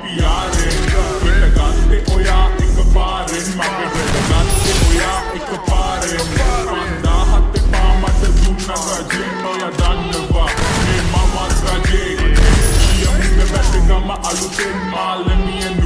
පියාරෙන් පිට ගත්තේ ඔයා එකපාරෙන් මගේ ගත්තේ ඔයා එකපාරෙන් 5000 එපා මට දුන්න රජෙන් ඔයා දන්නවා මේ මමත් රජේ යමුගේ වැටගම අලුතෙන් මාළමිය